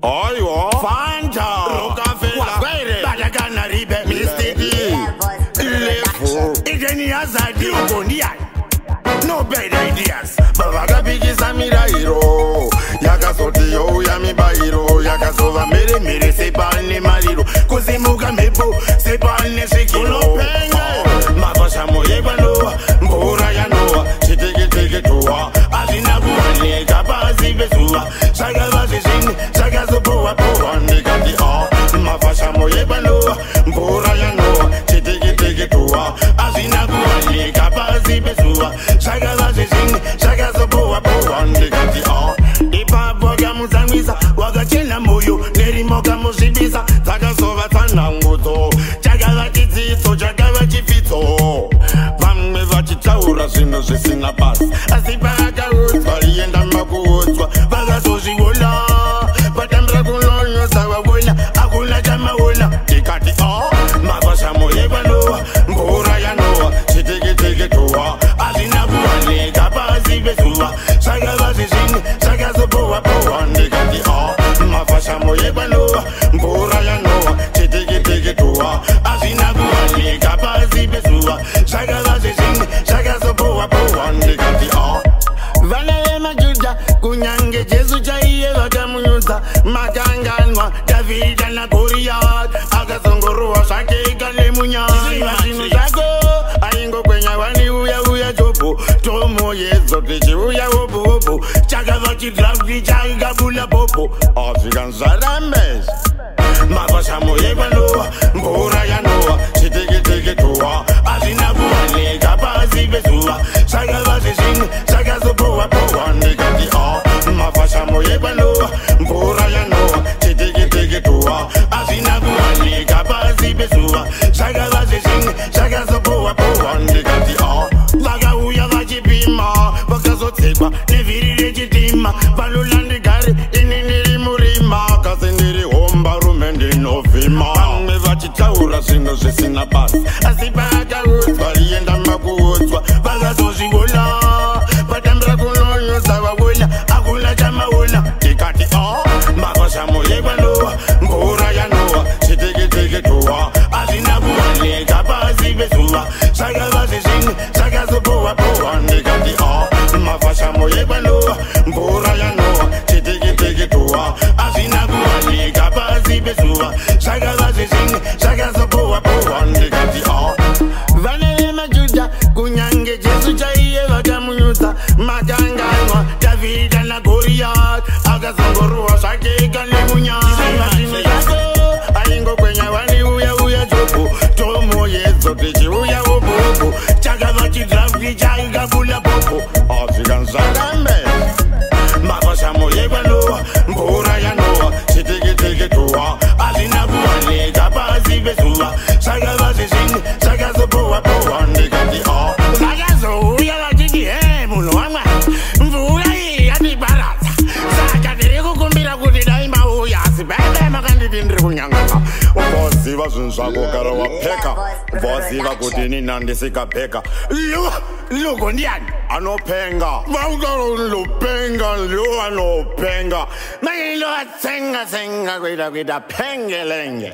Aiwa Fanta Rockefeller Batakana ribe Mistiki Lefu Ideni Hazadi Ukondia No bad ideas Bavaga Bigi Samira Hiro Yakasoti yo Yami Bahiro Yakasova Mere Mere Sepane Mariro Kuzimuga Mebo Sepane Shikilo Mavasha Moyebano Mbura Yanoa Chiteke Toa Azina Buane Kapazi Besua Shagava Zin Shagazopoa Poa Negati Mavasha Moyebano Mbura Yanoa Chiteke Toa Azina Buane Kapazi Besua Shagava Zin Shagazopoa Poa Negati Ipa Boga Muzamisa Wagachela Moyo Neri Moga Mushibiza Tagasova Tananguto Chagava Tizito Chagava Chifito Vameva Chitaura Sino Sina Pass Asibaga Valienda Makuotwa Vagasoshi Wola Patamra Kulono Sawa Wola Akula Jama Wola Tikati Mavasha Moyebano Mbura Yanoa Chiteke Toa Azina Buane Kapazi Besua Shagava Zin Shagazopoa Poa Negati Mavasha Moyebano Mbura Yanoa Chiteke Toa Azina Buane Kapazi Besua Shagava Zin Shagazopoa Poa Negati Vale Majuja Kunyange Jesu Chaiye Vakamuyuza Makanganwa David na Goliath Akasongoroa Shake Kalemunya Zinu Zako Aingo Kwenya Wani Uya Jopo Tomo Yezo Tichi Uya Wopo Chagava Chidrafti Chaga Bula Popo African Zarames Mavasha Moyebano Mbura Yanoa Chiteke Toa Azina Buane Kapazi Besua Shagava Zin Shagazopoa Poa Negati Mavasha Moyebano Mbura Yanoa Chiteke Toa Azina Buane Kapazi Besua Shagava Zin Shagazopoa Poa Negati Vaga Uya Vachipima Vakazotekwa Neviri Legitima Valulandi Gari Inini Murima Kazindiri Homba Rumendi Novima Angeva Chitaura Sino Sina Pass Asibaga Valienda Makuotwa Vagasoshi Wola Patamra Kulono Sawa Wola Akula Jama Wola Tikati Mavasha Moyebano Mbura Yanoa Chiteke Toa Azina Buane Kapazi Besua Shagava Zin Shagazopoa Poa Negati Mavasha Moyebano Mbura Yanoa Chiteke Toa Azina Buane Kapazi Besua Shagava Zin Shagazopoa Poa Negati Vale Majuja Kunyange Jesu Chaiye Vakamuyuza Makanganwa David na Goliath Akasongoroa Shake Kalemunya Zinu Zako Aingo Kwenya Wani Uya Jopo Tomo Yezo Tichi Uya Wopo Chagava Chidrafti Chaga Bula Popo African Zarames Mavasha Moyebano Mbura Yanoa Chiteke Toa Azina Buane Kapazi Besua Shagava Zin Shagazopoa Poa Negati Zagazo Uya Vachiki Muno Wama Mvura Yati Barata Sakatiri Kukumbira Kuti Daima Uya Sibebe Makanditi Ndiri Kunyangata Voziva Zunzako Kara Wapeka Voziva Kuti Ninandi Sikapeka Luko Ndiani Anopenga Vaugaro Lupenga Lua Nopenga Mangilo Senga Kwita Pengelenge